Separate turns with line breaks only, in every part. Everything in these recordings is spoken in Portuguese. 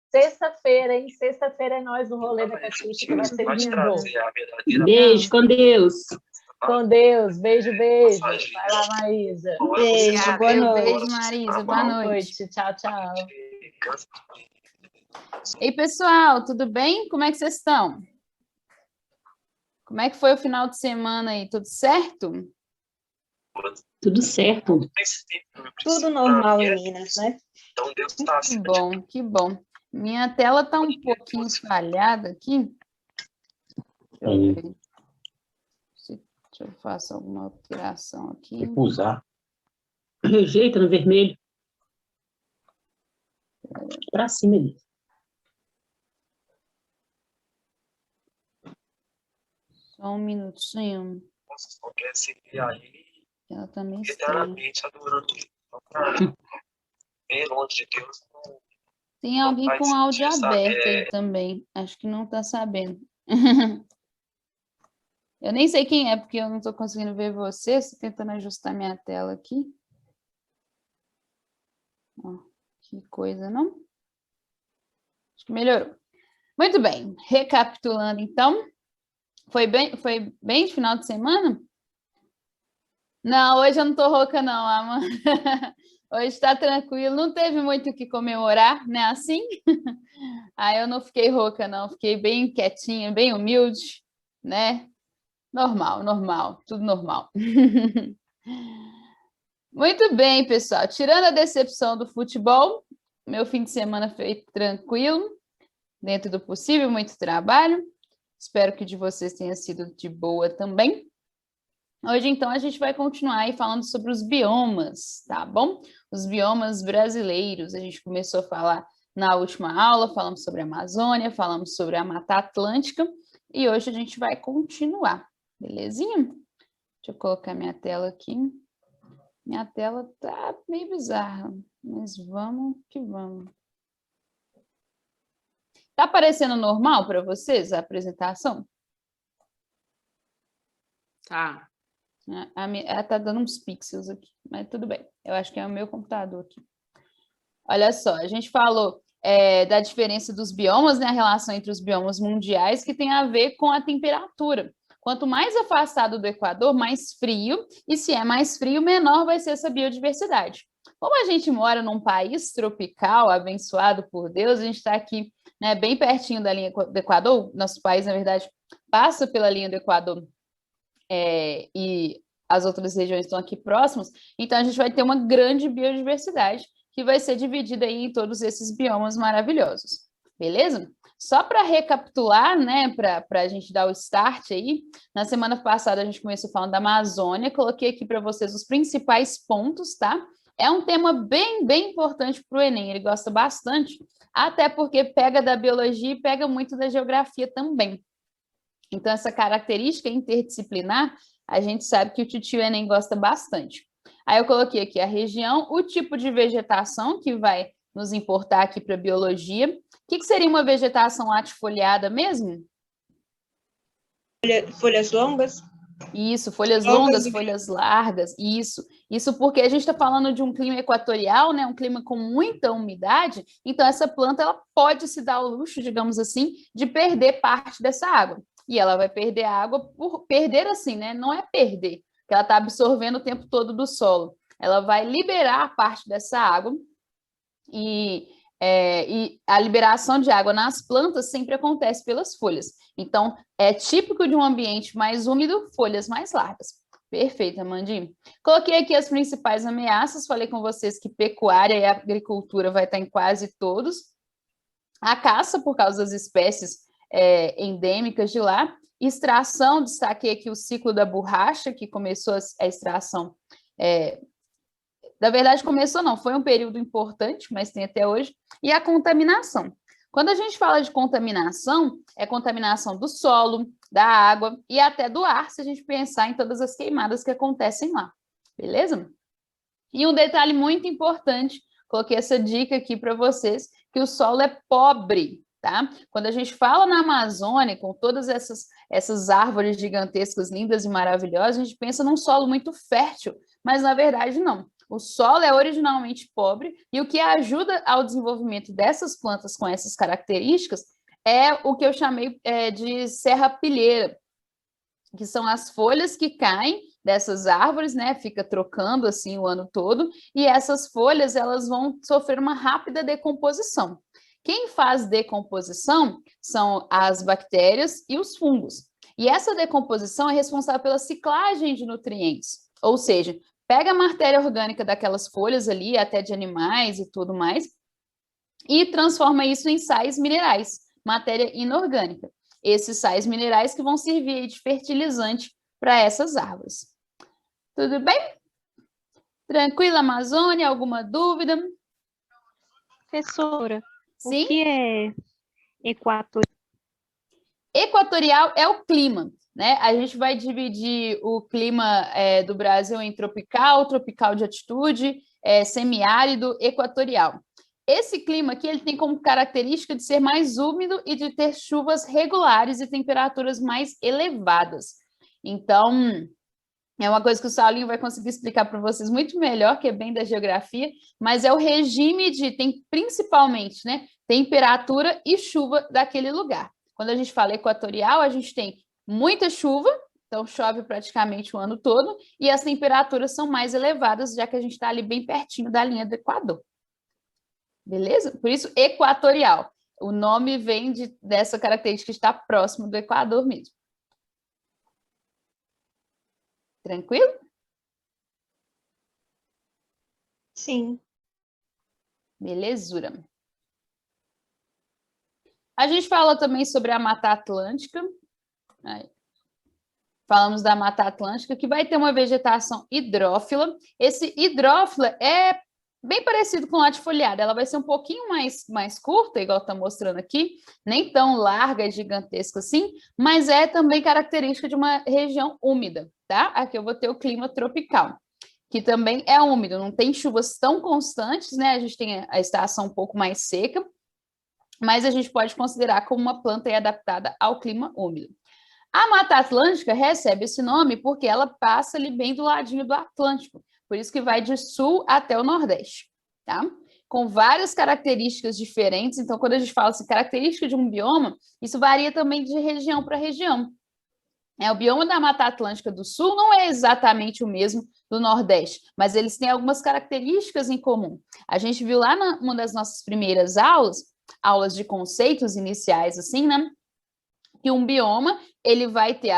Sexta-feira, hein? Sexta-feira é nós no rolê da Catuxa, que vai ser lindo.
Beijo, com Deus.
Com Deus, beijo, beijo. Vai lá, Maísa.
Beijo, boa noite.
Beijo, Marisa, boa noite.
Tchau, tchau.
Ei, pessoal, tudo bem? Como é que vocês estão? Como é que foi o final de semana aí? Tudo certo?
Tudo certo.
Tudo normal em Minas, né?
Que bom, que bom. Minha tela está um pouquinho falhada aqui. Deixa eu fazer alguma alteração aqui.
Tem que usar. Rejeita no vermelho. Para cima ali.
Só um minutinho.
Só quer seguir aí,
Ela também está.
literalmente adorando. Bem longe de Deus.
Tem alguém com áudio aberto aí também. Acho que não está sabendo. Eu nem sei quem é, porque eu não estou conseguindo ver você. Estou tentando ajustar minha tela aqui. Ó, que coisa, não? Acho que melhorou. Muito bem. Recapitulando, então. Foi bem de final de semana? Não, hoje eu não estou rouca, não, Amanda. Hoje está tranquilo. Não teve muito o que comemorar, né? Assim? Aí eu não fiquei rouca, não. Fiquei bem quietinha, bem humilde, né? Normal, tudo normal. Muito bem, pessoal. Tirando a decepção do futebol, meu fim de semana foi tranquilo, dentro do possível, muito trabalho. Espero que de vocês tenha sido de boa também. Hoje, então, a gente vai continuar aí falando sobre os biomas, tá bom? Os biomas brasileiros. A gente começou a falar na última aula, falamos sobre a Amazônia, falamos sobre a Mata Atlântica, e hoje a gente vai continuar, belezinha? Deixa eu colocar minha tela aqui. Minha tela tá meio bizarra, mas vamos que vamos. Tá aparecendo normal para vocês a apresentação?
Tá.
Ela tá dando uns pixels aqui, mas tudo bem. Eu acho que é o meu computador aqui. Olha só, a gente falou da diferença dos biomas, né? A relação entre os biomas mundiais, que tem a ver com a temperatura. Quanto mais afastado do Equador, mais frio, e se é mais frio, menor vai ser essa biodiversidade. Como a gente mora num país tropical, abençoado por Deus, a gente está aqui, né, bem pertinho da linha do Equador. Nosso país, na verdade, passa pela linha do Equador, e as outras regiões estão aqui próximas, então a gente vai ter uma grande biodiversidade que vai ser dividida aí em todos esses biomas maravilhosos, beleza? Só para recapitular, né, para a gente dar o start aí, na semana passada a gente começou falando da Amazônia, coloquei aqui para vocês os principais pontos, tá? É um tema bem importante para o Enem, ele gosta bastante, até porque pega da biologia e pega muito da geografia também. Então, essa característica interdisciplinar, a gente sabe que o titio Enem gosta bastante. Aí eu coloquei aqui a região, o tipo de vegetação que vai nos importar aqui para a biologia. O que seria uma vegetação latifoliada mesmo?
Folhas longas.
Isso, folhas longas, folhas largas, isso. Isso porque a gente está falando de um clima equatorial, né? Um clima com muita umidade, então essa planta ela pode se dar o luxo, digamos assim, de perder parte dessa água. E ela vai perder a água por perder assim, né? Não é perder, porque ela está absorvendo o tempo todo do solo. Ela vai liberar parte dessa água e a liberação de água nas plantas sempre acontece pelas folhas. Então, é típico de um ambiente mais úmido, folhas mais largas. Perfeito, Amandinho. Coloquei aqui as principais ameaças, falei com vocês que pecuária e agricultura vai estar em quase todos. A caça, por causa das espécies endêmicas de lá. Extração, destaquei aqui o ciclo da borracha, que começou a extração... Na verdade, começou não, foi um período importante, mas tem até hoje. E a contaminação. Quando a gente fala de contaminação, é contaminação do solo, da água e até do ar, se a gente pensar em todas as queimadas que acontecem lá. Beleza? E um detalhe muito importante, coloquei essa dica aqui para vocês, que o solo é pobre, tá? Quando a gente fala na Amazônia, com todas essas árvores gigantescas, lindas e maravilhosas, a gente pensa num solo muito fértil, mas na verdade não. O solo é originalmente pobre e o que ajuda ao desenvolvimento dessas plantas com essas características é o que eu chamei de serrapilheira, que são as folhas que caem dessas árvores, né? Fica trocando assim o ano todo, e essas folhas elas vão sofrer uma rápida decomposição. Quem faz decomposição são as bactérias e os fungos. E essa decomposição é responsável pela ciclagem de nutrientes, ou seja, pega a matéria orgânica daquelas folhas ali, até de animais e tudo mais, e transforma isso em sais minerais, matéria inorgânica. Esses sais minerais que vão servir de fertilizante para essas árvores. Tudo bem? Tranquila, Amazônia? Alguma dúvida?
Professora,
Sim?
o que é equatorial?
Equatorial é o clima, né? A gente vai dividir o clima do Brasil em tropical, tropical de altitude, semiárido, equatorial. Esse clima aqui ele tem como característica de ser mais úmido e de ter chuvas regulares e temperaturas mais elevadas. Então, é uma coisa que o Saulinho vai conseguir explicar para vocês muito melhor, que é bem da geografia, mas é o regime tem principalmente, né, temperatura e chuva daquele lugar. Quando a gente fala equatorial, a gente tem muita chuva, então chove praticamente o ano todo, e as temperaturas são mais elevadas, já que a gente está ali bem pertinho da linha do Equador. Beleza? Por isso, equatorial. O nome vem dessa característica de estar próximo do Equador mesmo. Tranquilo?
Sim.
Belezura. A gente fala também sobre a Mata Atlântica. Aí. Falamos da Mata Atlântica, que vai ter uma vegetação hidrófila. Esse hidrófila é bem parecido com latifoliada. Ela vai ser um pouquinho mais curta, igual está mostrando aqui, nem tão larga e gigantesca assim, mas é também característica de uma região úmida, tá? Aqui eu vou ter o clima tropical, que também é úmido, não tem chuvas tão constantes, né? A gente tem a estação um pouco mais seca, mas a gente pode considerar como uma planta adaptada ao clima úmido. A Mata Atlântica recebe esse nome porque ela passa ali bem do ladinho do Atlântico, por isso que vai de sul até o Nordeste, tá? Com várias características diferentes. Então, quando a gente fala assim, característica de um bioma, isso varia também de região para região. O bioma da Mata Atlântica do Sul não é exatamente o mesmo do Nordeste, mas eles têm algumas características em comum. A gente viu lá numa das nossas primeiras aulas de conceitos iniciais, assim, né? Que um bioma, ele vai ter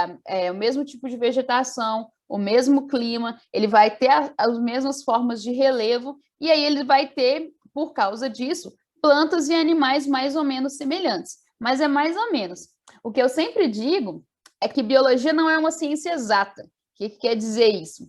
o mesmo tipo de vegetação, o mesmo clima, ele vai ter as mesmas formas de relevo, e aí ele vai ter, por causa disso, plantas e animais mais ou menos semelhantes. Mas é mais ou menos. O que eu sempre digo é que biologia não é uma ciência exata. O que quer dizer isso?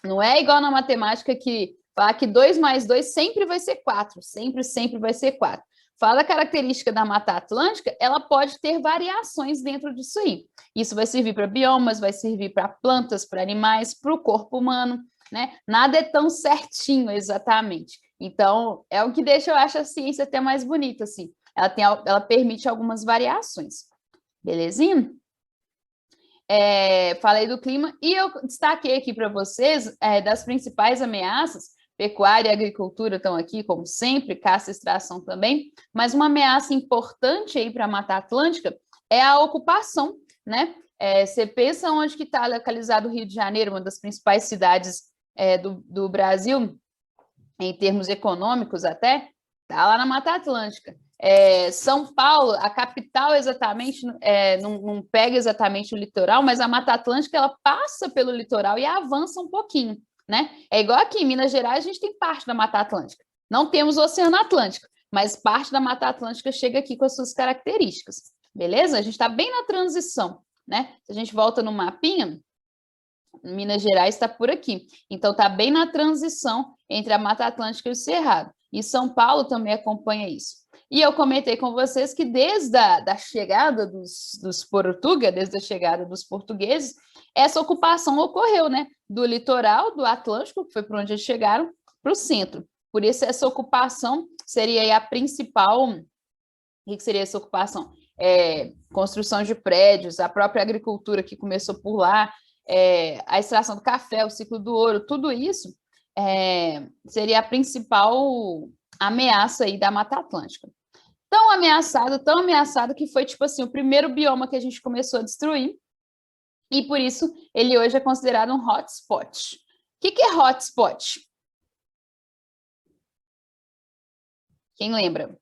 Não é igual na matemática que falar que 2 mais 2 sempre vai ser 4, sempre vai ser 4. Fala a característica da Mata Atlântica, ela pode ter variações dentro disso aí. Isso vai servir para biomas, vai servir para plantas, para animais, para o corpo humano, né? Nada é tão certinho exatamente. Então, é o que deixa, eu acho, a ciência até mais bonita, assim. Ela permite algumas variações. Belezinha? Falei do clima e eu destaquei aqui para vocês das principais ameaças. Pecuária e agricultura estão aqui, como sempre, caça e extração também, mas uma ameaça importante aí para a Mata Atlântica é a ocupação, né? Você pensa onde que está localizado o Rio de Janeiro, uma das principais cidades do Brasil, em termos econômicos até, está lá na Mata Atlântica. São Paulo, a capital exatamente, não pega exatamente o litoral, mas a Mata Atlântica ela passa pelo litoral e avança um pouquinho. Né? É igual aqui em Minas Gerais, a gente tem parte da Mata Atlântica. Não temos o Oceano Atlântico, mas parte da Mata Atlântica chega aqui com as suas características. Beleza? A gente está bem na transição, né? Se a gente volta no mapinha, Minas Gerais está por aqui. Então, está bem na transição entre a Mata Atlântica e o Cerrado. E São Paulo também acompanha isso. E eu comentei com vocês que desde a chegada dos portugueses, desde a chegada dos portugueses, essa ocupação ocorreu, né? Do litoral, do Atlântico, que foi para onde eles chegaram, para o centro. Por isso, essa ocupação seria aí a principal... O que seria essa ocupação? Construção de prédios, a própria agricultura que começou por lá, a extração do café, o ciclo do ouro, tudo isso seria a principal ameaça aí da Mata Atlântica. Tão ameaçado que foi, tipo assim, o primeiro bioma que a gente começou a destruir, e por isso ele hoje é considerado um hotspot. O que é hotspot? Quem lembra?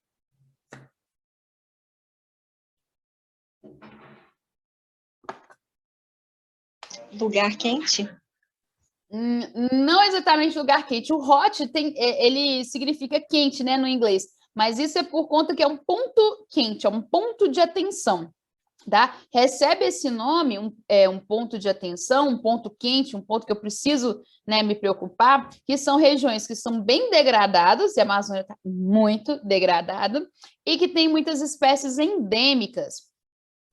Lugar quente?
Não exatamente lugar quente. O hot ele significa quente, né, no inglês. Mas isso é por conta que é um ponto quente, é um ponto de atenção, tá? Recebe esse nome, um ponto de atenção, um ponto quente, um ponto que eu preciso, né, me preocupar, que são regiões que são bem degradadas, e a Amazônia está muito degradada, e que tem muitas espécies endêmicas.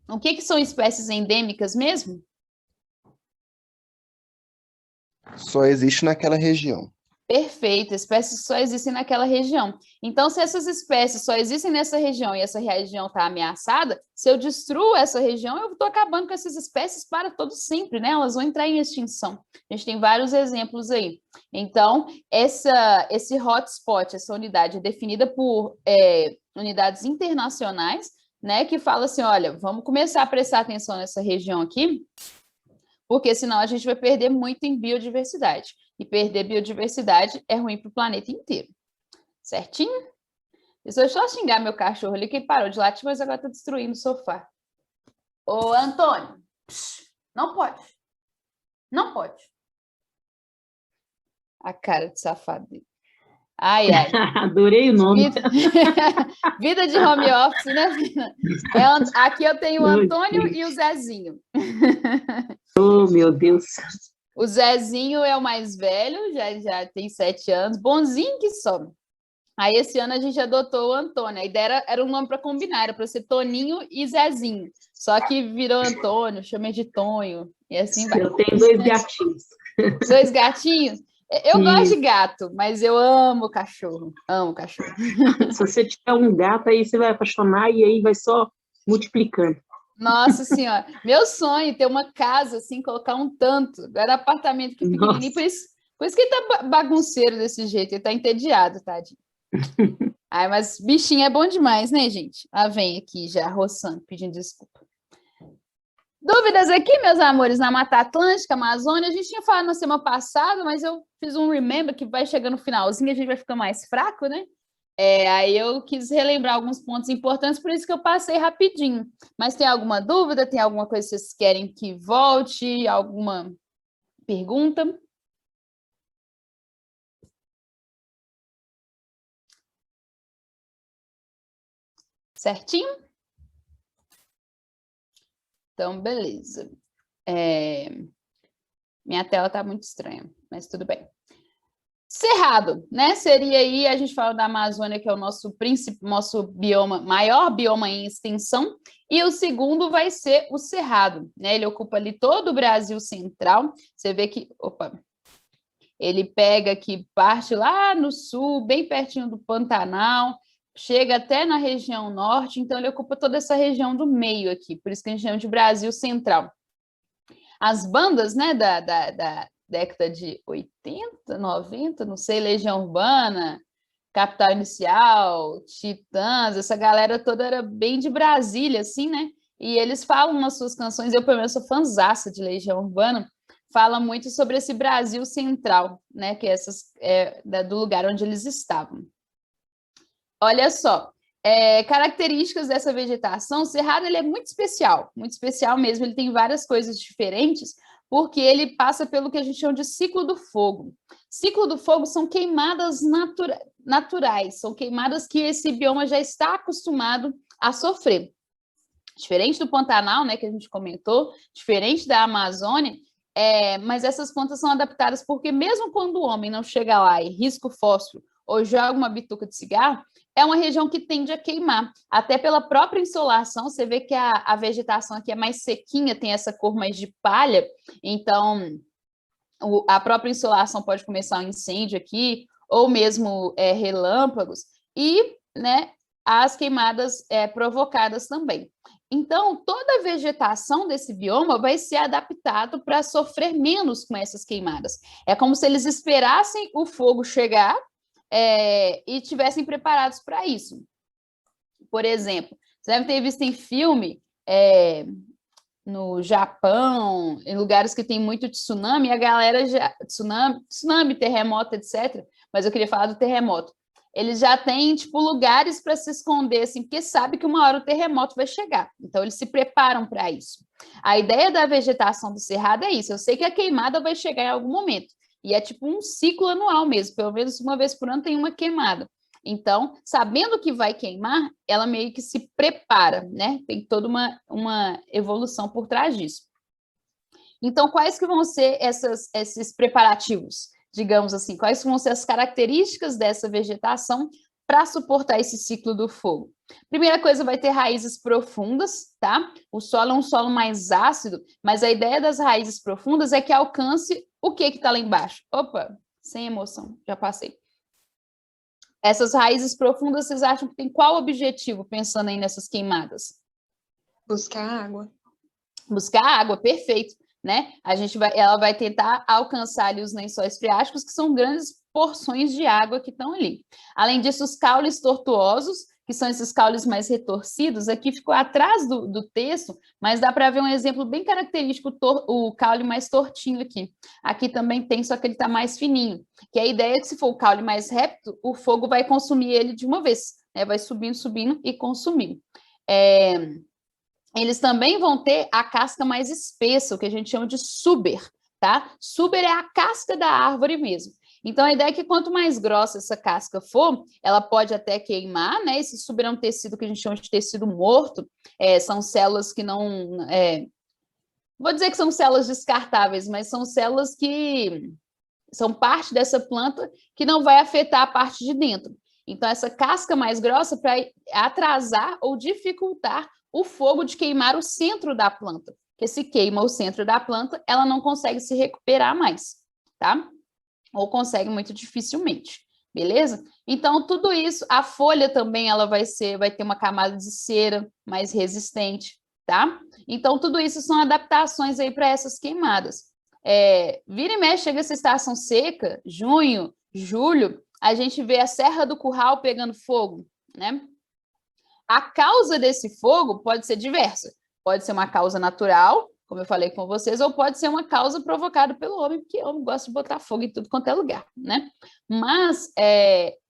O que são espécies endêmicas mesmo?
Só existe naquela região.
Perfeito, espécies só existem naquela região. Então, se essas espécies só existem nessa região e essa região está ameaçada, se eu destruo essa região, eu estou acabando com essas espécies para todo sempre, né? Elas vão entrar em extinção. A gente tem vários exemplos aí. Então, esse hotspot, essa unidade é definida por unidades internacionais, né? Que fala assim, olha, vamos começar a prestar atenção nessa região aqui, porque senão a gente vai perder muito em biodiversidade. E perder biodiversidade é ruim para o planeta inteiro. Certinho? Deixa eu só xingar meu cachorro ali, que parou de latir, mas agora está destruindo o sofá. Ô, Antônio, não pode. Não pode. A cara de safado dele. Ai, ai.
Adorei o nome.
Vida de home office, né, Fina? Aqui eu tenho o Antônio e o Zezinho.
Oh, meu Deus.
O Zezinho é o mais velho, já tem 7 anos, bonzinho que só. Aí esse ano a gente adotou o Antônio, a ideia era um nome para combinar, era para ser Toninho e Zezinho. Só que virou Antônio, chamei de Tonho, e assim vai.
Eu tenho 2 gatinhos.
2 gatinhos? Eu gosto de gato, mas eu amo cachorro, amo cachorro.
Se você tiver um gato, aí você vai apaixonar e aí vai só multiplicando.
Nossa Senhora, meu sonho é ter uma casa assim, colocar um tanto. Agora apartamento que pequenininho, por isso que ele tá bagunceiro desse jeito, ele tá entediado, tadinho. Ai, mas bichinho é bom demais, né, gente? Lá vem aqui já, roçando, pedindo desculpa. Dúvidas aqui, meus amores, na Mata Atlântica, Amazônia? A gente tinha falado na semana passada, mas eu fiz um remember que vai chegando no finalzinho, a gente vai ficar mais fraco, né? Aí eu quis relembrar alguns pontos importantes, por isso que eu passei rapidinho. Mas tem alguma dúvida? Tem alguma coisa que vocês querem que volte? Alguma pergunta? Certinho? Então, beleza. Minha tela está muito estranha, mas tudo bem. Cerrado, né? Seria aí, a gente fala da Amazônia, que é o nosso bioma, maior bioma em extensão, e o segundo vai ser o Cerrado, né? Ele ocupa ali todo o Brasil central. Você vê que, ele pega aqui, parte lá no sul, bem pertinho do Pantanal, chega até na região norte, então ele ocupa toda essa região do meio aqui, por isso que a gente chama de Brasil Central. As bandas, né, da década de 80, 90, não sei, Legião Urbana, Capital Inicial, Titãs, essa galera toda era bem de Brasília, assim, né? E eles falam nas suas canções, eu pelo menos sou fanzaça de Legião Urbana, fala muito sobre esse Brasil Central, né? Que do lugar onde eles estavam. Olha só, características dessa vegetação, o Cerrado ele é muito especial mesmo, ele tem várias coisas diferentes, porque ele passa pelo que a gente chama de ciclo do fogo. Ciclo do fogo são queimadas naturais, são queimadas que esse bioma já está acostumado a sofrer. Diferente do Pantanal, né, que a gente comentou, diferente da Amazônia, mas essas plantas são adaptadas porque mesmo quando o homem não chega lá e risca o fósforo ou joga uma bituca de cigarro, é uma região que tende a queimar. Até pela própria insolação, você vê que a vegetação aqui é mais sequinha, tem essa cor mais de palha, então a própria insolação pode começar um incêndio aqui, ou mesmo relâmpagos, e, né, as queimadas provocadas também. Então, toda a vegetação desse bioma vai ser adaptado para sofrer menos com essas queimadas. É como se eles esperassem o fogo chegar e estivessem preparados para isso. Por exemplo, você deve ter visto em filme no Japão, em lugares que tem muito tsunami, a galera já... Tsunami, terremoto, etc. Mas eu queria falar do terremoto. Eles já têm, tipo, lugares para se esconder, assim, porque sabe que uma hora o terremoto vai chegar. Então, eles se preparam para isso. A ideia da vegetação do cerrado é isso. Eu sei que a queimada vai chegar em algum momento. E é tipo um ciclo anual mesmo. Pelo menos uma vez por ano tem uma queimada. Então, sabendo que vai queimar, ela meio que se prepara, né? Tem toda uma evolução por trás disso. Então, quais que vão ser esses preparativos? Digamos assim, quais vão ser as características dessa vegetação para suportar esse ciclo do fogo? Primeira coisa, vai ter raízes profundas, tá? O solo é um solo mais ácido, mas a ideia das raízes profundas é que alcance o que está lá embaixo. Opa, sem emoção, já passei. Essas raízes profundas, vocês acham que tem qual objetivo, pensando aí nessas queimadas?
Buscar água.
Buscar água, perfeito. Né? Ela vai tentar alcançar ali os lençóis freáticos, que são grandes porções de água que estão ali. Além disso, os caules tortuosos, que são esses caules mais retorcidos, aqui ficou atrás do texto, mas dá para ver um exemplo bem característico, o caule mais tortinho aqui. Aqui também tem, só que ele está mais fininho, que a ideia é que se for o caule mais reto, o fogo vai consumir ele de uma vez, né? Vai subindo, subindo e consumindo. Eles também vão ter a casca mais espessa, o que a gente chama de suber, tá? Suber é a casca da árvore mesmo. Então, a ideia é que quanto mais grossa essa casca for, ela pode até queimar, né? Esse suber é um tecido que a gente chama de tecido morto, são células que não... vou dizer que são células descartáveis, mas são células que são parte dessa planta que não vai afetar a parte de dentro. Então, essa casca mais grossa para atrasar ou dificultar o fogo de queimar o centro da planta, porque se queima o centro da planta, ela não consegue se recuperar mais, tá? Ou consegue muito dificilmente, beleza? Então, tudo isso, a folha também, ela vai ter uma camada de cera mais resistente, tá? Então, tudo isso são adaptações aí para essas queimadas. Vira e mexe, chega essa estação seca, junho, julho, a gente vê a Serra do Curral pegando fogo, né? A causa desse fogo pode ser diversa. Pode ser uma causa natural, como eu falei com vocês, ou pode ser uma causa provocada pelo homem, porque o homem gosta de botar fogo em tudo quanto é lugar, né? Mas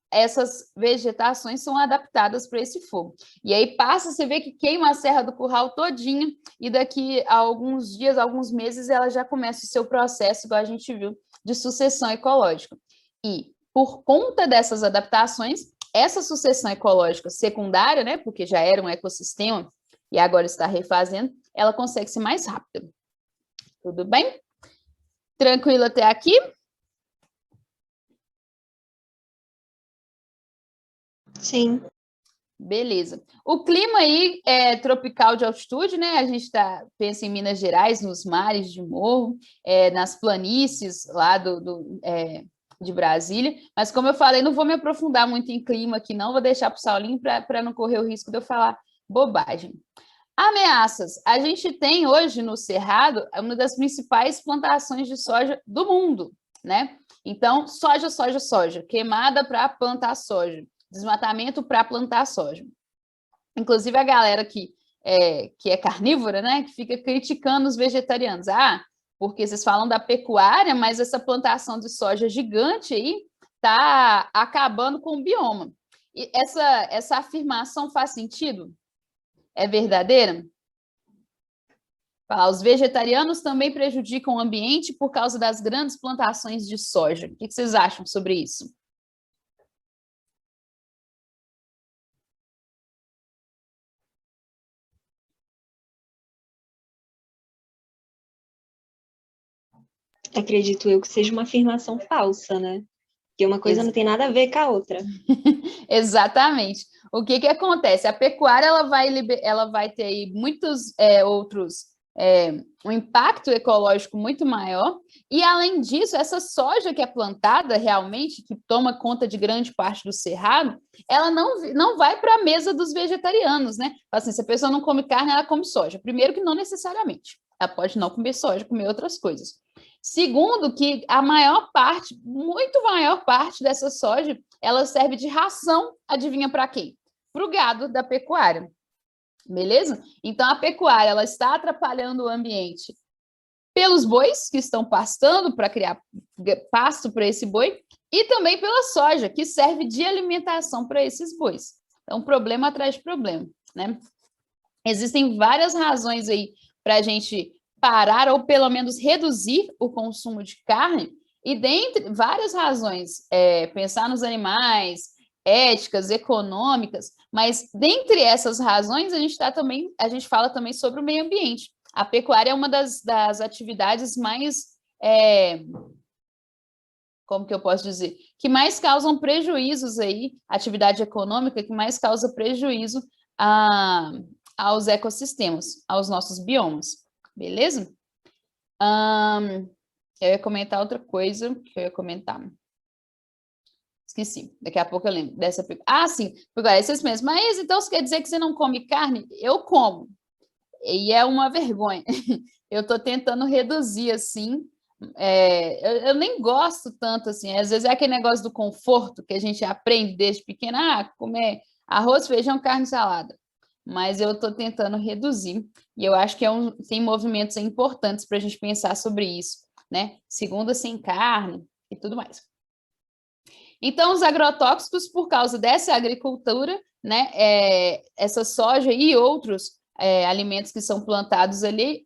essas vegetações são adaptadas para esse fogo. E aí você vê que queima a Serra do Curral todinha, e daqui a alguns dias, alguns meses, ela já começa o seu processo, igual a gente viu, de sucessão ecológica. E, por conta dessas adaptações, essa sucessão ecológica secundária, né, porque já era um ecossistema e agora está refazendo, ela consegue ser mais rápida. Tudo bem? Tranquilo até aqui?
Sim.
Beleza. O clima aí é tropical de altitude, né? A gente pensa em Minas Gerais, nos mares de morro, nas planícies lá de Brasília, mas como eu falei, não vou me aprofundar muito em clima aqui, não, vou deixar para o Saulinho para não correr o risco de eu falar bobagem. Ameaças. A gente tem hoje no Cerrado uma das principais plantações de soja do mundo, né? Então, soja, soja, soja, queimada para plantar soja, desmatamento para plantar soja. Inclusive a galera que é carnívora, né, que fica criticando os vegetarianos. Porque vocês falam da pecuária, mas essa plantação de soja gigante aí está acabando com o bioma. E essa afirmação faz sentido? É verdadeira? Os vegetarianos também prejudicam o ambiente por causa das grandes plantações de soja. O que vocês acham sobre isso?
Acredito eu que seja uma afirmação falsa, né? Porque uma coisa não tem nada a ver com a outra.
Exatamente. O que acontece? A pecuária ela vai ter aí muitos outros um impacto ecológico muito maior. E, além disso, essa soja que é plantada realmente, que toma conta de grande parte do cerrado, ela não vai para a mesa dos vegetarianos, né? Assim, se a pessoa não come carne, ela come soja. Primeiro que não necessariamente. Ela pode não comer soja, comer outras coisas. Segundo, que a maior parte, muito maior parte dessa soja, ela serve de ração, adivinha para quem? Para o gado da pecuária. Beleza? Então, a pecuária ela está atrapalhando o ambiente pelos bois que estão pastando para criar pasto para esse boi e também pela soja, que serve de alimentação para esses bois. Então, problema atrás de problema, né? Existem várias razões aí para a gente parar ou pelo menos reduzir o consumo de carne e dentre várias razões, pensar nos animais, éticas, econômicas, mas dentre essas razões a gente fala também sobre o meio ambiente. A pecuária é uma das atividades mais, como que eu posso dizer, que mais causam prejuízos aí, atividade econômica que mais causa prejuízo aos ecossistemas, aos nossos biomas, beleza? Eu ia comentar outra coisa que eu ia comentar. Esqueci, daqui a pouco eu lembro dessa pergunta. Ah, sim, agora é isso mesmo. Mas então você quer dizer que você não come carne? Eu como. E é uma vergonha. Eu estou tentando reduzir, assim. Eu nem gosto tanto, assim. Às vezes é aquele negócio do conforto que a gente aprende desde pequena. Comer arroz, feijão, carne e salada. Mas eu estou tentando reduzir. E eu acho que tem movimentos importantes para a gente pensar sobre isso, né? Segunda sem carne e tudo mais. Então, os agrotóxicos, por causa dessa agricultura, né, essa soja e outros alimentos que são plantados ali,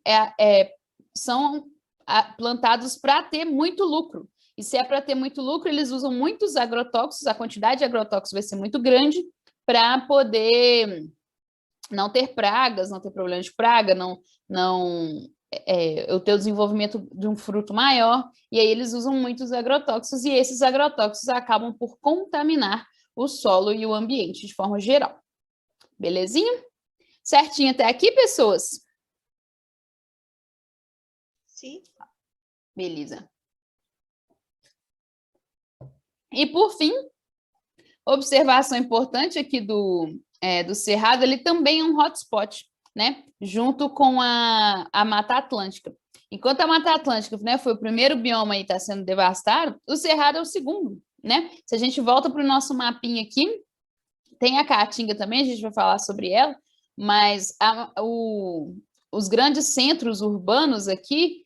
são plantados para ter muito lucro. E se é para ter muito lucro, eles usam muitos agrotóxicos, a quantidade de agrotóxicos vai ser muito grande para poder não ter pragas, não ter problema de praga, eu ter o desenvolvimento de um fruto maior, e aí eles usam muitos agrotóxicos, e esses agrotóxicos acabam por contaminar o solo e o ambiente de forma geral. Belezinha? Certinho até aqui, pessoas?
Sim.
Beleza. E, por fim, observação importante aqui do Cerrado, ele também é um hotspot, né? Junto com a Mata Atlântica. Enquanto a Mata Atlântica, né, foi o primeiro bioma e está sendo devastado, o Cerrado é o segundo, né? Se a gente volta para o nosso mapinha aqui, tem a Caatinga também, a gente vai falar sobre ela, mas os grandes centros urbanos aqui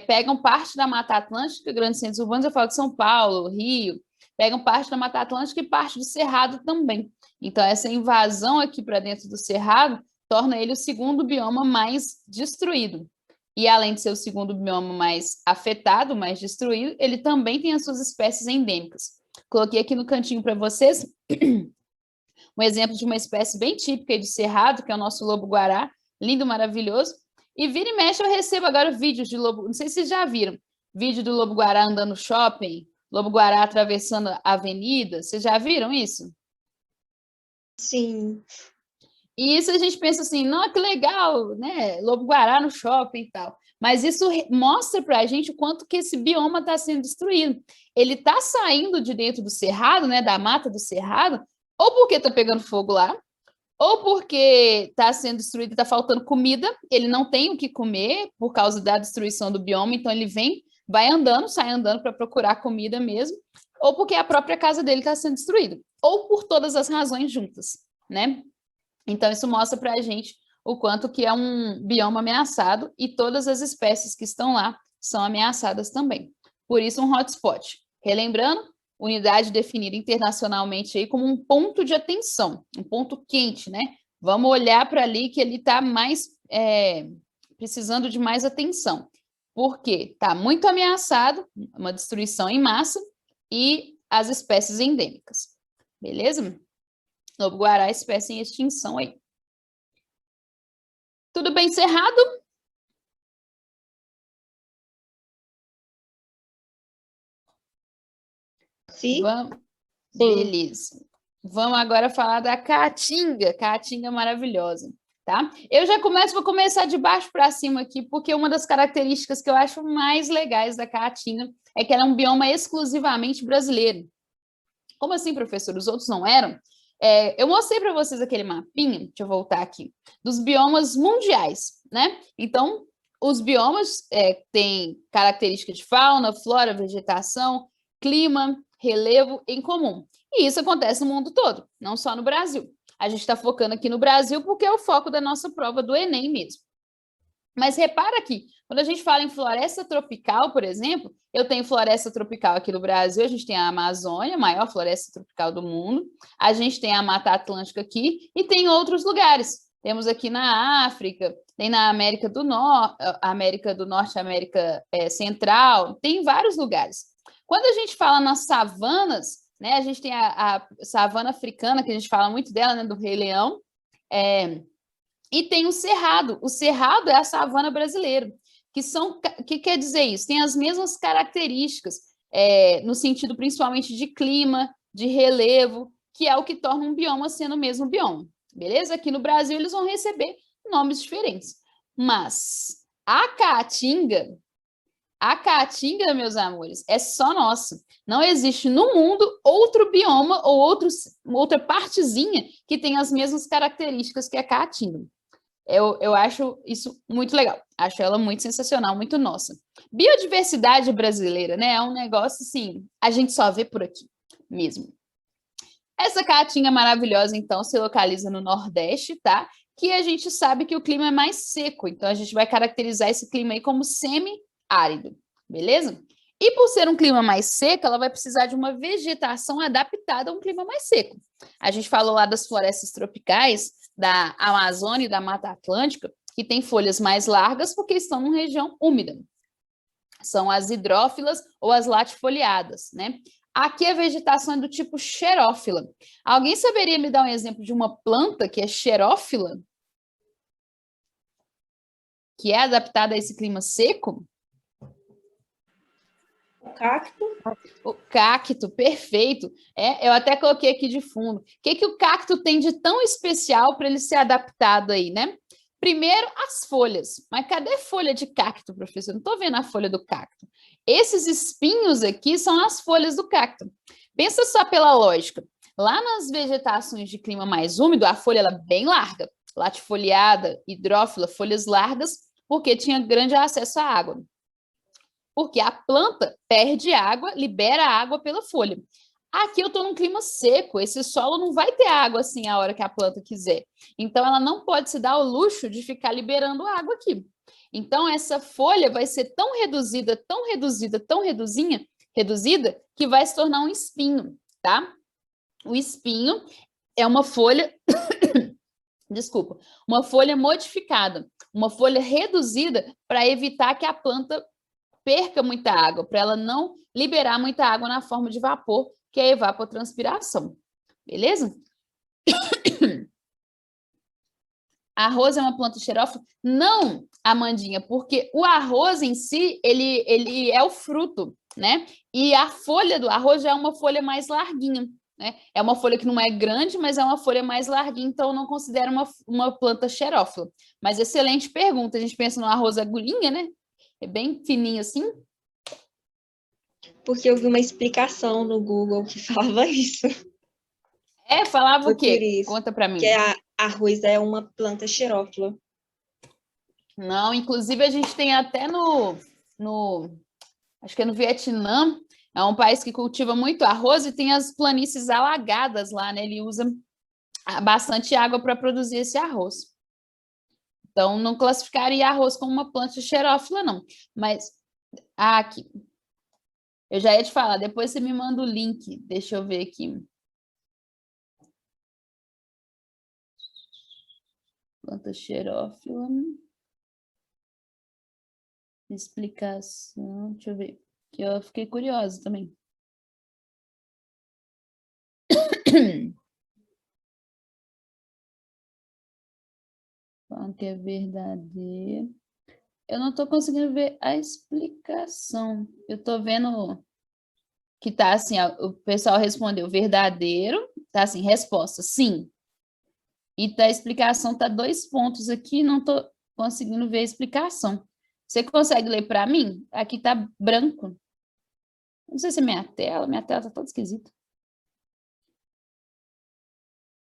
pegam parte da Mata Atlântica, grandes centros urbanos, eu falo de São Paulo, Rio, pegam parte da Mata Atlântica e parte do Cerrado também. Então, essa invasão aqui para dentro do Cerrado torna ele o segundo bioma mais destruído. E, além de ser o segundo bioma mais afetado, mais destruído, ele também tem as suas espécies endêmicas. Coloquei aqui no cantinho para vocês um exemplo de uma espécie bem típica do Cerrado, que é o nosso lobo-guará, lindo, maravilhoso. E vira e mexe eu recebo agora vídeos de lobo, não sei se vocês já viram, vídeo do lobo-guará andando no shopping, lobo-guará atravessando a avenida, vocês já viram isso?
Sim.
E isso a gente pensa assim, não, que legal, né? Lobo-guará no shopping e tal. Mas isso mostra para a gente o quanto que esse bioma está sendo destruído. Ele está saindo de dentro do cerrado, né? Da mata do cerrado, ou porque está pegando fogo lá, ou porque está sendo destruído e está faltando comida, ele não tem o que comer por causa da destruição do bioma, então ele vai andando, sai andando para procurar comida mesmo, ou porque a própria casa dele está sendo destruída, ou por todas as razões juntas, né? Então, isso mostra para a gente o quanto que é um bioma ameaçado e todas as espécies que estão lá são ameaçadas também. Por isso, um hotspot. Relembrando, unidade definida internacionalmente aí como um ponto de atenção, um ponto quente, né? Vamos olhar para ali que ele está mais precisando de mais atenção. Por quê? Está muito ameaçado, uma destruição em massa e as espécies endêmicas. Beleza? Lobo-guará, espécie em extinção aí. Tudo bem encerrado?
Sim.
Vamos. Beleza. Vamos agora falar da caatinga. Caatinga maravilhosa. tá? Vou começar de baixo para cima aqui, porque uma das características que eu acho mais legais da Caatinga é que ela é um bioma exclusivamente brasileiro. Como assim, professor? Os outros não eram? Eu mostrei para vocês aquele mapinha, deixa eu voltar aqui, dos biomas mundiais, né? Então, os biomas têm características de fauna, flora, vegetação, clima, relevo em comum. E isso acontece no mundo todo, não só no Brasil. A gente está focando aqui no Brasil porque é o foco da nossa prova do Enem mesmo. Mas repara aqui, quando a gente fala em floresta tropical, por exemplo, eu tenho floresta tropical aqui no Brasil, a gente tem a Amazônia, a maior floresta tropical do mundo, a gente tem a Mata Atlântica aqui e tem outros lugares. Temos aqui na África, tem na América do Norte, América Central, tem vários lugares. Quando a gente fala nas savanas, né, a gente tem a savana africana, que a gente fala muito dela, né, do Rei Leão, e tem o cerrado. O cerrado é a savana brasileira, que quer dizer isso? Tem as mesmas características, no sentido principalmente de clima, de relevo, que é o que torna um bioma sendo o mesmo bioma, beleza? Aqui no Brasil eles vão receber nomes diferentes. Mas a Caatinga, meus amores, é só nossa. Não existe no mundo outro bioma ou outra partezinha que tenha as mesmas características que a Caatinga. Eu acho isso muito legal. Acho ela muito sensacional, muito nossa. Biodiversidade brasileira, né? É um negócio, assim, a gente só vê por aqui mesmo. Essa Caatinga maravilhosa, então, se localiza no Nordeste, tá? Que a gente sabe que o clima é mais seco. Então, a gente vai caracterizar esse clima aí como semi-árido, beleza? E por ser um clima mais seco, ela vai precisar de uma vegetação adaptada a um clima mais seco. A gente falou lá das florestas tropicais, da Amazônia e da Mata Atlântica, que tem folhas mais largas porque estão numa região úmida. São as hidrófilas ou as latifoliadas, né? Aqui a vegetação é do tipo xerófila. Alguém saberia me dar um exemplo de uma planta que é xerófila? Que é adaptada a esse clima seco?
O cacto.
O cacto, perfeito. Eu até coloquei aqui de fundo. O que o cacto tem de tão especial para ele ser adaptado aí, né? Primeiro, as folhas. Mas cadê folha de cacto, professor? Não estou vendo a folha do cacto. Esses espinhos aqui são as folhas do cacto. Pensa só pela lógica. Lá nas vegetações de clima mais úmido, a folha ela é bem larga. Latifoliada, hidrófila, folhas largas, porque tinha grande acesso à água. Porque a planta perde água, libera água pela folha. Aqui eu estou num clima seco, esse solo não vai ter água assim a hora que a planta quiser. Então, ela não pode se dar o luxo de ficar liberando água aqui. Então, essa folha vai ser tão reduzida, que vai se tornar um espinho, tá? O espinho é uma folha, desculpa, uma folha modificada, uma folha reduzida para evitar que a planta perca muita água, para ela não liberar muita água na forma de vapor, que é a evapotranspiração. Beleza? Arroz é uma planta xerófila? Não, Amandinha, porque o arroz em si, ele é o fruto, né? E a folha do arroz já é uma folha mais larguinha, né? É uma folha que não é grande, mas é uma folha mais larguinha, então eu não considero uma planta xerófila. Mas excelente pergunta, a gente pensa no arroz agulhinha, né? É bem fininho assim.
Porque eu vi uma explicação no Google que falava isso.
Falava
Foi
o quê?
por isso,
Conta para mim.
Que arroz é uma planta xerófila.
Não, inclusive a gente tem até acho que é no Vietnã, é um país que cultiva muito arroz e tem as planícies alagadas lá, né? Ele usa bastante água para produzir esse arroz. Então, não classificaria arroz como uma planta xerófila, não. Mas, aqui. Eu já ia te falar, depois você me manda o link. Deixa eu ver aqui. Planta xerófila. Explicação. Deixa eu ver. Que eu fiquei curiosa também. Qual que é verdadeiro? Eu não estou conseguindo ver a explicação. Eu estou vendo que tá assim, o pessoal respondeu verdadeiro, tá assim, resposta, sim. E a explicação tá 2 pontos aqui, não tô conseguindo ver a explicação. Você consegue ler para mim? Aqui tá branco. Não sei se é minha tela tá toda esquisita.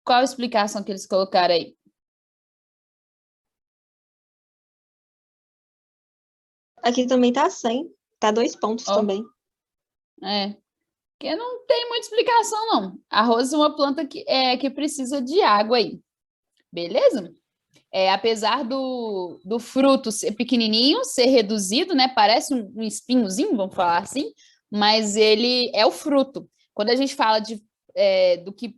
Qual a explicação que eles colocaram aí?
Aqui também tá 100. Tá 2 pontos
Ó.
também.
Porque não tem muita explicação, não. Arroz é uma planta que precisa de água aí. Beleza? Apesar do fruto ser pequenininho, ser reduzido, né? Parece um espinhozinho, vamos falar assim, mas ele é o fruto. Quando a gente fala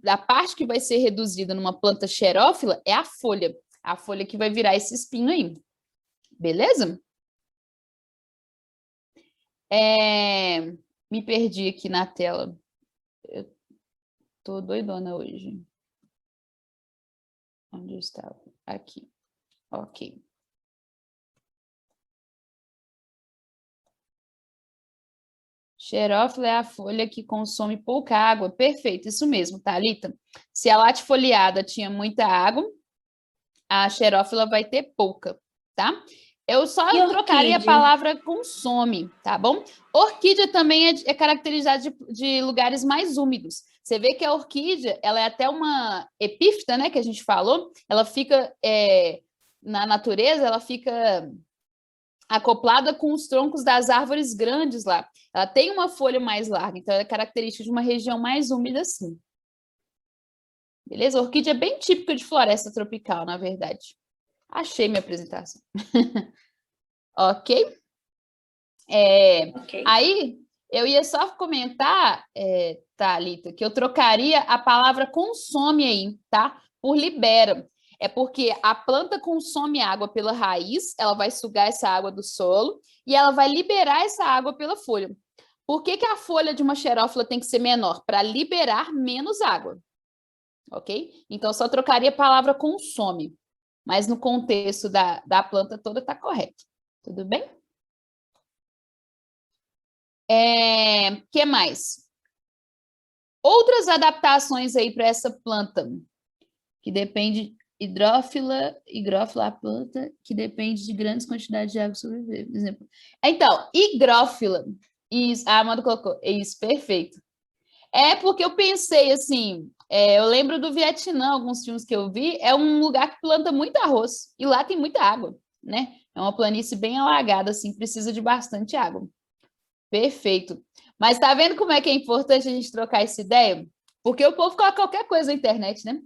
da parte que vai ser reduzida numa planta xerófila, é a folha que vai virar esse espinho aí. Beleza? Me perdi aqui na tela. Eu tô doidona hoje. Onde eu estava? Aqui. Ok. Xerófila é a folha que consome pouca água. Perfeito, isso mesmo, Thalita. Se a latifoliada tinha muita água, a xerófila vai ter pouca, tá? Eu só trocaria a palavra consome, tá bom? Orquídea também é caracterizada de lugares mais úmidos. Você vê que a orquídea, ela é até uma epífita, né, que a gente falou, ela fica, na natureza, ela fica acoplada com os troncos das árvores grandes lá. Ela tem uma folha mais larga, então ela é característica de uma região mais úmida, sim. Beleza? A orquídea é bem típica de floresta tropical, na verdade. Achei minha apresentação. Ok?
Ok.
Aí, eu ia só comentar, Thalita, que eu trocaria a palavra consome aí, tá? Por libera. É porque a planta consome água pela raiz, ela vai sugar essa água do solo e ela vai liberar essa água pela folha. Por que a folha de uma xerófila tem que ser menor? Para liberar menos água. Ok? Então, só trocaria a palavra consome. Mas no contexto da planta toda está correto. Tudo bem? Que mais? Outras adaptações aí para essa planta, que depende, hidrófila, a planta, que depende de grandes quantidades de água sobreviver, por exemplo. Então, higrófila, isso, a Amanda colocou, isso, perfeito. Porque eu pensei assim, eu lembro do Vietnã, alguns filmes que eu vi, é um lugar que planta muito arroz, e lá tem muita água, né? É uma planície bem alagada, assim, precisa de bastante água. Perfeito. Mas tá vendo como é que é importante a gente trocar essa ideia? Porque o povo coloca qualquer coisa na internet, né?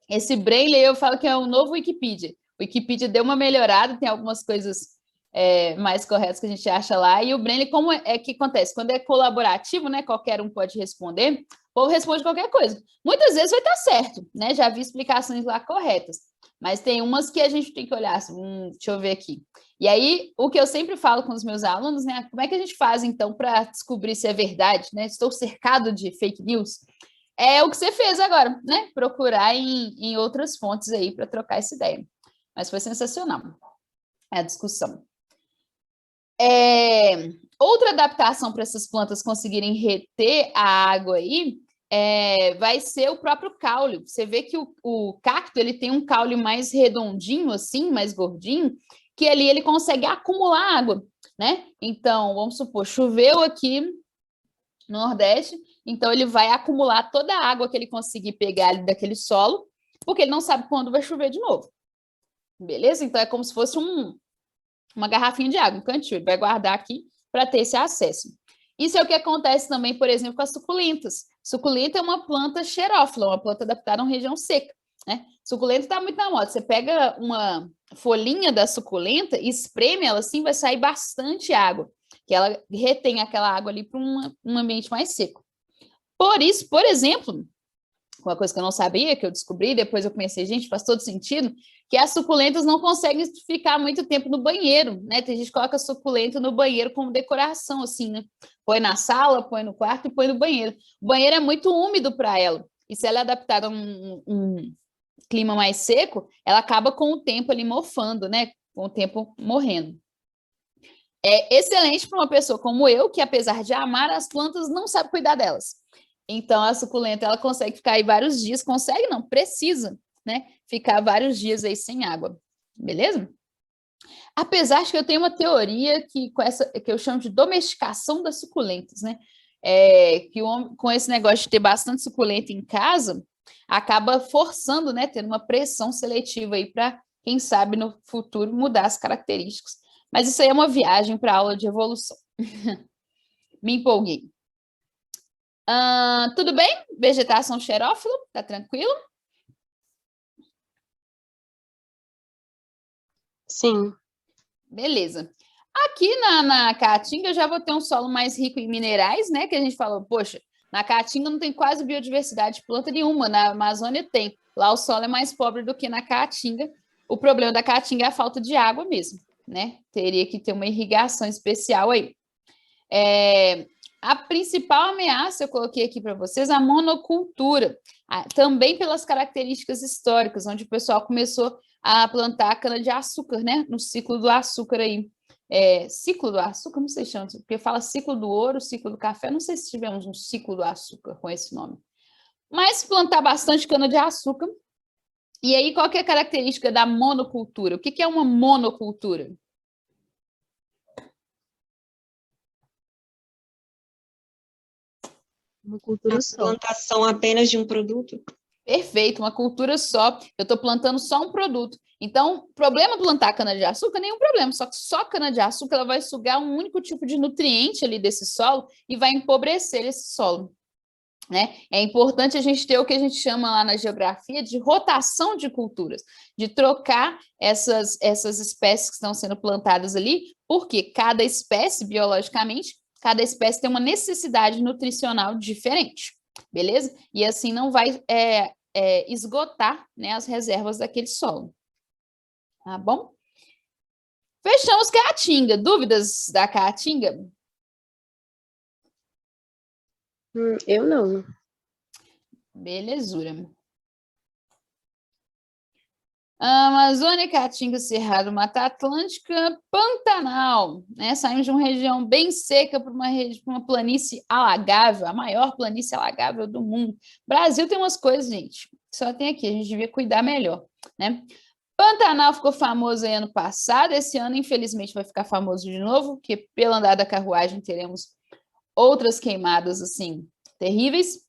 Esse Brainly, eu falo que é o novo Wikipedia. O Wikipedia deu uma melhorada, tem algumas coisas mais corretas que a gente acha lá. E o Brainly, como é que acontece? Quando é colaborativo, né? Qualquer um pode responder. O povo responde qualquer coisa. Muitas vezes vai estar certo, né? Já vi explicações lá corretas. Mas tem umas que a gente tem que olhar assim, deixa eu ver aqui. E aí, o que eu sempre falo com os meus alunos, né? Como é que a gente faz, então, para descobrir se é verdade, né? Estou cercado de fake news. É o que você fez agora, né? Procurar em outras fontes aí para trocar essa ideia. Mas foi sensacional a discussão. Outra adaptação para essas plantas conseguirem reter a água aí vai ser o próprio caule. Você vê que o cacto ele tem um caule mais redondinho, assim, mais gordinho, que ali ele consegue acumular água, né? Então, vamos supor, choveu aqui no Nordeste, então ele vai acumular toda a água que ele conseguir pegar ali daquele solo, porque ele não sabe quando vai chover de novo. Beleza? Então, é como se fosse uma garrafinha de água, um cantil. Ele vai guardar aqui para ter esse acesso. Isso é o que acontece também, por exemplo, com as suculentas. Suculenta é uma planta xerófila, uma planta adaptada a uma região seca, né? Suculenta está muito na moda. Você pega uma folhinha da suculenta e espreme ela assim, vai sair bastante água, que ela retém aquela água ali para um ambiente mais seco. Por isso, por exemplo, uma coisa que eu não sabia, que eu descobri, depois eu pensei, gente, faz todo sentido, que as suculentas não conseguem ficar muito tempo no banheiro, né? Tem gente que coloca suculenta no banheiro como decoração, assim, né? Põe na sala, põe no quarto e põe no banheiro. O banheiro é muito úmido para ela, e se ela é adaptada a um clima mais seco, ela acaba com o tempo ali mofando, né? Com o tempo morrendo. É excelente para uma pessoa como eu, que apesar de amar as plantas, não sabe cuidar delas. Então, a suculenta, ela consegue ficar aí vários dias, consegue não, precisa né, ficar vários dias aí sem água, beleza? Apesar de que eu tenho uma teoria que eu chamo de domesticação das suculentas, né? Com esse negócio de ter bastante suculenta em casa, acaba forçando, né, tendo uma pressão seletiva aí para, quem sabe, no futuro mudar as características. Mas isso aí é uma viagem para a aula de evolução. Me empolguei. Tudo bem? Vegetação xerófila, tá tranquilo?
Sim.
Beleza. Aqui na Caatinga eu já vou ter um solo mais rico em minerais, né? Que a gente falou, poxa, na Caatinga não tem quase biodiversidade de planta nenhuma, na Amazônia tem. Lá o solo é mais pobre do que na Caatinga. O problema da Caatinga é a falta de água mesmo, né? Teria que ter uma irrigação especial aí. A principal ameaça, eu coloquei aqui para vocês, a monocultura. Também pelas características históricas, onde o pessoal começou a plantar cana-de-açúcar, né? No ciclo do açúcar aí. Ciclo do açúcar, não sei se chama, porque fala ciclo do ouro, ciclo do café, não sei se tivemos um ciclo do açúcar com esse nome. Mas plantar bastante cana-de-açúcar. E aí, qual que é a característica da monocultura? O que é uma monocultura?
Uma cultura
A
só.
plantação apenas de um produto.
Perfeito, uma cultura só. Eu estou plantando só um produto. Então, problema plantar cana-de-açúcar, nenhum problema. Só que só cana-de-açúcar ela vai sugar um único tipo de nutriente ali desse solo e vai empobrecer esse solo, né? É importante a gente ter o que a gente chama lá na geografia de rotação de culturas, de trocar essas espécies que estão sendo plantadas ali, porque cada espécie, biologicamente, cada espécie tem uma necessidade nutricional diferente, beleza? E assim não vai esgotar, né, as reservas daquele solo. Tá bom? Fechamos Caatinga. Dúvidas da Caatinga?
Eu não.
Belezura. Amazônia, Caatinga, Cerrado, Mata Atlântica, Pantanal, né? Saímos de uma região bem seca para uma planície alagável, a maior planície alagável do mundo. Brasil tem umas coisas, gente, só tem aqui, a gente devia cuidar melhor, né? Pantanal ficou famoso aí ano passado, esse ano, infelizmente, vai ficar famoso de novo, porque pelo andar da carruagem teremos outras queimadas, assim, terríveis.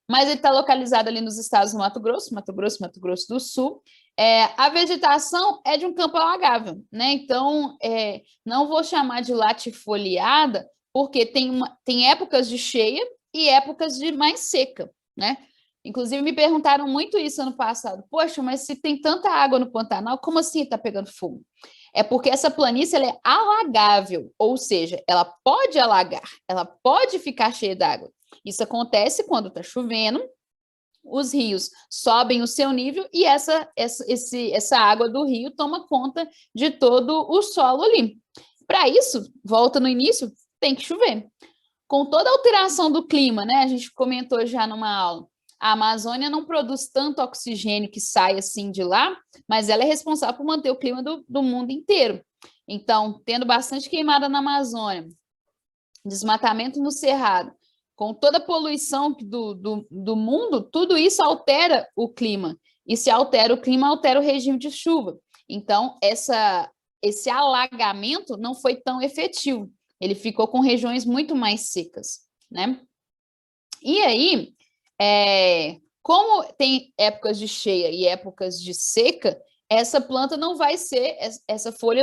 Mas ele está localizado ali nos estados do Mato Grosso do Sul. A vegetação é de um campo alagável, né? Então, não vou chamar de latifoliada, porque tem épocas de cheia e épocas de mais seca, né? Inclusive, me perguntaram muito isso ano passado. Poxa, mas se tem tanta água no Pantanal, como assim está pegando fogo? É porque essa planície ela é alagável, ou seja, ela pode alagar, ela pode ficar cheia d'água. Isso acontece quando está chovendo, os rios sobem o seu nível e essa água do rio toma conta de todo o solo ali. Para isso, volta no início, tem que chover. Com toda a alteração do clima, né? A gente comentou já numa aula, a Amazônia não produz tanto oxigênio que sai assim de lá, mas ela é responsável por manter o clima do mundo inteiro. Então, tendo bastante queimada na Amazônia, desmatamento no Cerrado, com toda a poluição do mundo, tudo isso altera o clima. E se altera o clima, altera o regime de chuva. Então, esse alagamento não foi tão efetivo. Ele ficou com regiões muito mais secas, né? E aí, como tem épocas de cheia e épocas de seca, essa folha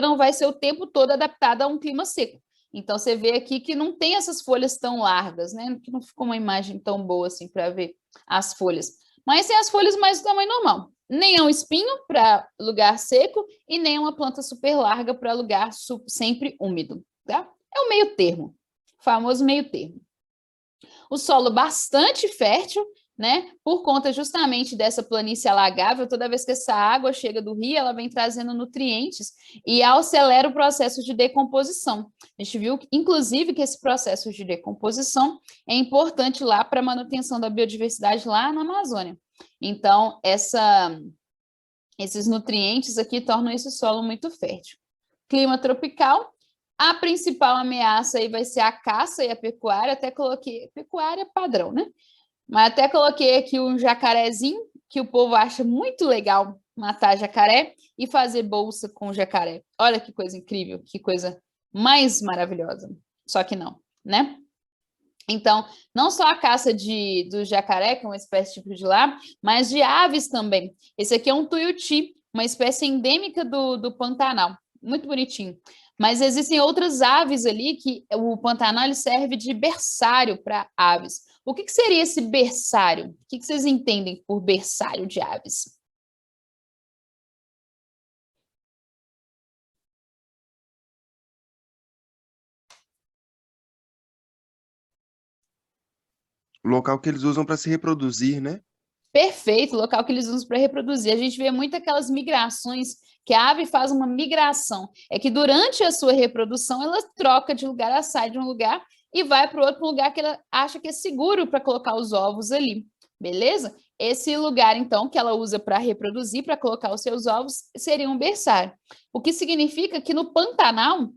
não vai ser o tempo todo adaptada a um clima seco. Então, você vê aqui que não tem essas folhas tão largas, né? Que não ficou uma imagem tão boa assim para ver as folhas. Mas tem as folhas mais do tamanho normal. Nem é um espinho para lugar seco e nem uma planta super larga para lugar sempre úmido, tá? É o meio termo, o famoso meio termo. O solo bastante fértil, né? Por conta justamente dessa planície alagável, toda vez que essa água chega do rio, ela vem trazendo nutrientes e acelera o processo de decomposição. A gente viu, inclusive, que esse processo de decomposição é importante lá para a manutenção da biodiversidade lá na Amazônia. Então, esses nutrientes aqui tornam esse solo muito fértil. Clima tropical. A principal ameaça aí vai ser a caça e a pecuária, até coloquei, pecuária padrão, né? Mas até coloquei aqui um jacarezinho, que o povo acha muito legal matar jacaré e fazer bolsa com jacaré. Olha que coisa incrível, que coisa mais maravilhosa. Só que não, né? Então, não só a caça do jacaré, que é uma espécie típica de lá, mas de aves também. Esse aqui é um tuiuti, uma espécie endêmica do Pantanal. Muito bonitinho. Mas existem outras aves ali que o Pantanal ele serve de berçário para aves. O que seria esse berçário? O que vocês entendem por berçário de aves?
O local que eles usam para se reproduzir, né?
Perfeito, local que eles usam para reproduzir. A gente vê muito aquelas migrações, que a ave faz uma migração. É que durante a sua reprodução, ela troca de lugar, ela sai de um lugar e vai para outro lugar que ela acha que é seguro para colocar os ovos ali, beleza? Esse lugar, então, que ela usa para reproduzir, para colocar os seus ovos, seria um berçário. O que significa que no Pantanal,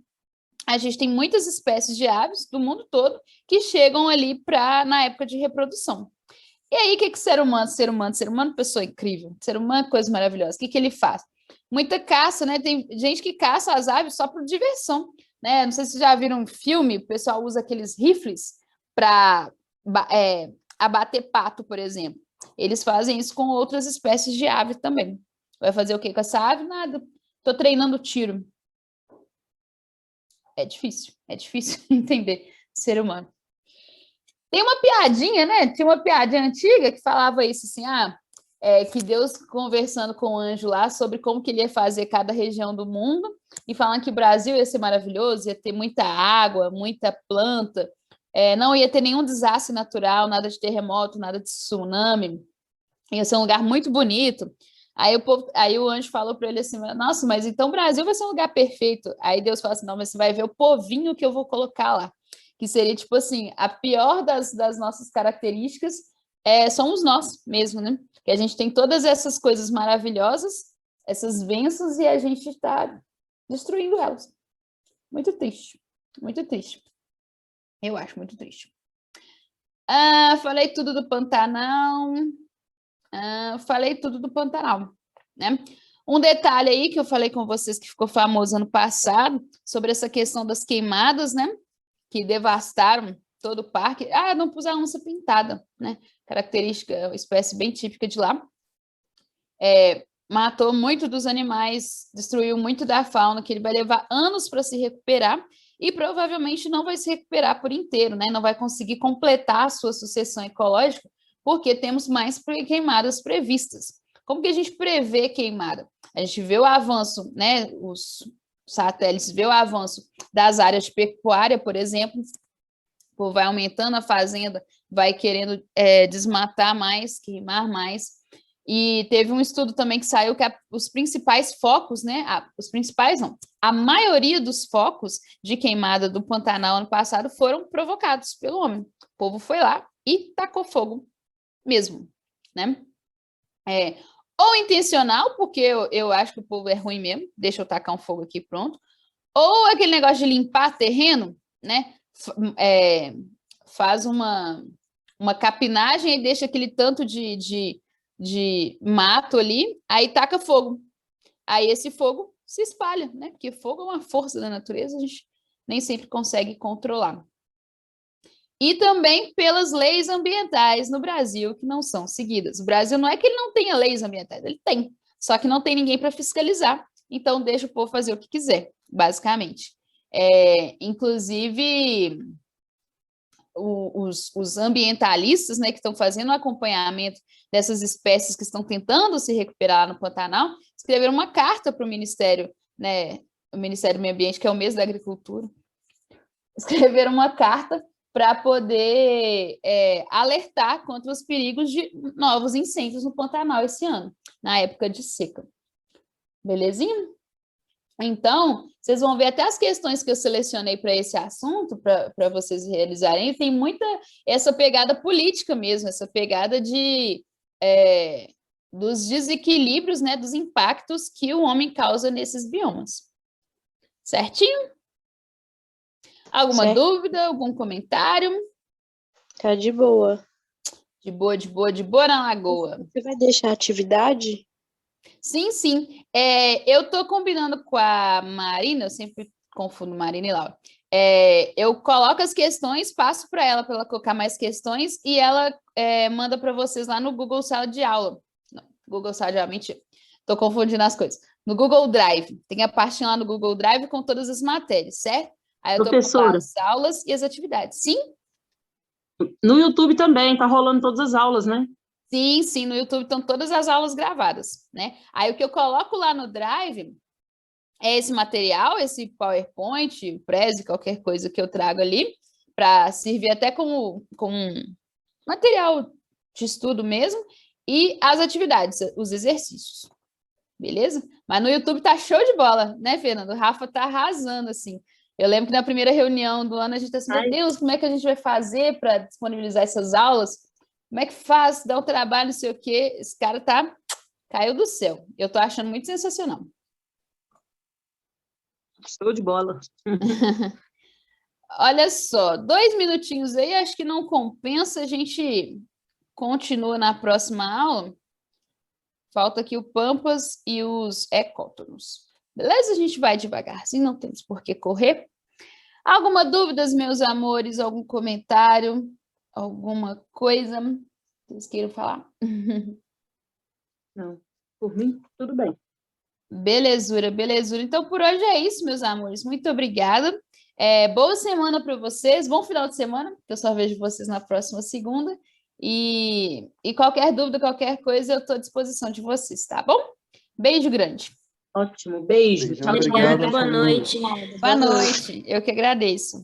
a gente tem muitas espécies de aves do mundo todo que chegam ali na época de reprodução. E aí, o que ser humano, pessoa incrível, ser humano, coisa maravilhosa. O que ele faz? Muita caça, né? Tem gente que caça as aves só por diversão, né? Não sei se vocês já viram um filme, o pessoal usa aqueles rifles para abater pato, por exemplo. Eles fazem isso com outras espécies de ave também. Vai fazer o quê com essa ave? Nada. Estou treinando tiro. É difícil entender ser humano. Tem uma piadinha, né? Tinha uma piadinha antiga que falava isso assim, que Deus conversando com o anjo lá sobre como que ele ia fazer cada região do mundo e falando que o Brasil ia ser maravilhoso, ia ter muita água, muita planta, não ia ter nenhum desastre natural, nada de terremoto, nada de tsunami, ia ser um lugar muito bonito. Aí o anjo falou para ele assim, nossa, mas então o Brasil vai ser um lugar perfeito. Aí Deus falou assim, não, mas você vai ver o povinho que eu vou colocar lá. Que seria, tipo assim, a pior das nossas características somos nós mesmo, né? Que a gente tem todas essas coisas maravilhosas, essas bênçãos, e a gente está destruindo elas. Muito triste, muito triste. Eu acho muito triste. Falei tudo do Pantanal. Né? Um detalhe aí que eu falei com vocês que ficou famoso ano passado, sobre essa questão das queimadas, né? Que devastaram todo o parque. Não pus a onça pintada, né? Característica, espécie bem típica de lá. Matou muito dos animais, destruiu muito da fauna, que ele vai levar anos para se recuperar e provavelmente não vai se recuperar por inteiro, né? Não vai conseguir completar a sua sucessão ecológica, porque temos mais queimadas previstas. Como que a gente prevê queimada? A gente vê o avanço, né? Os satélites vê o avanço das áreas de pecuária, por exemplo, vai aumentando a fazenda, vai querendo desmatar mais, queimar mais. E teve um estudo também que saiu que os principais focos, né? Os principais não, a maioria dos focos de queimada do Pantanal ano passado foram provocados pelo homem. O povo foi lá e tacou fogo mesmo, né? Ou intencional, porque eu acho que o povo é ruim mesmo, deixa eu tacar um fogo aqui, pronto. Ou aquele negócio de limpar terreno, né? Faz uma capinagem e deixa aquele tanto de mato ali, aí taca fogo. Aí esse fogo se espalha, né? Porque fogo é uma força da natureza, a gente nem sempre consegue controlar. E também pelas leis ambientais no Brasil que não são seguidas. O Brasil não é que ele não tenha leis ambientais, ele tem, só que não tem ninguém para fiscalizar, então deixa o povo fazer o que quiser, basicamente. Inclusive, os ambientalistas, né, que estão fazendo o acompanhamento dessas espécies que estão tentando se recuperar no Pantanal, escreveram uma carta para o Ministério, né, o Ministério do Meio Ambiente, que é o mesmo da Agricultura, escreveram uma carta para poder alertar contra os perigos de novos incêndios no Pantanal esse ano, na época de seca. Belezinha? Então, vocês vão ver até as questões que eu selecionei para esse assunto, para vocês realizarem, tem muita essa pegada política mesmo, essa pegada dos desequilíbrios, né, dos impactos que o homem causa nesses biomas. Certinho? Alguma dúvida, algum comentário?
Tá de boa.
De boa, de boa, de boa na lagoa.
Você vai deixar a atividade?
Sim, sim. Eu tô combinando com a Marina, eu sempre confundo Marina e Laura. Eu coloco as questões, passo para ela colocar mais questões e ela manda para vocês lá no Google Sala de Aula. Não, Google Sala de Aula, mentira. Tô confundindo as coisas. No Google Drive. Tem a pastinha lá no Google Drive com todas as matérias, certo? Aí eu tô com lá as aulas e as atividades. Sim?
No YouTube também, tá rolando todas as aulas, né?
Sim, sim, no YouTube estão todas as aulas gravadas, né? Aí o que eu coloco lá no Drive é esse material, esse PowerPoint, Prezi, qualquer coisa que eu trago ali, para servir até como material de estudo mesmo, e as atividades, os exercícios, beleza? Mas no YouTube tá show de bola, né, Fernando? O Rafa tá arrasando, assim. Eu lembro que na primeira reunião do ano a gente tá assim, meu Deus, como é que a gente vai fazer para disponibilizar essas aulas? Como é que faz? Dá um trabalho, não sei o quê. Esse cara caiu do céu. Eu tô achando muito sensacional.
Show de bola.
Olha só, 2 minutinhos aí, acho que não compensa, a gente continua na próxima aula. Falta aqui o Pampas e os ecótonos. Beleza? A gente vai devagarzinho, não temos por que correr. Alguma dúvida, meus amores? Algum comentário? Alguma coisa que vocês queiram falar?
Não, por mim, tudo bem.
Belezura, belezura. Então, por hoje é isso, meus amores. Muito obrigada. Boa semana para vocês. Bom final de semana, que eu só vejo vocês na próxima segunda. E qualquer dúvida, qualquer coisa, eu estou à disposição de vocês, tá bom? Beijo grande.
Ótimo, beijo.
Beijão,
Tchau, tchau.
obrigado.
Boa noite.
Boa noite. Eu que agradeço.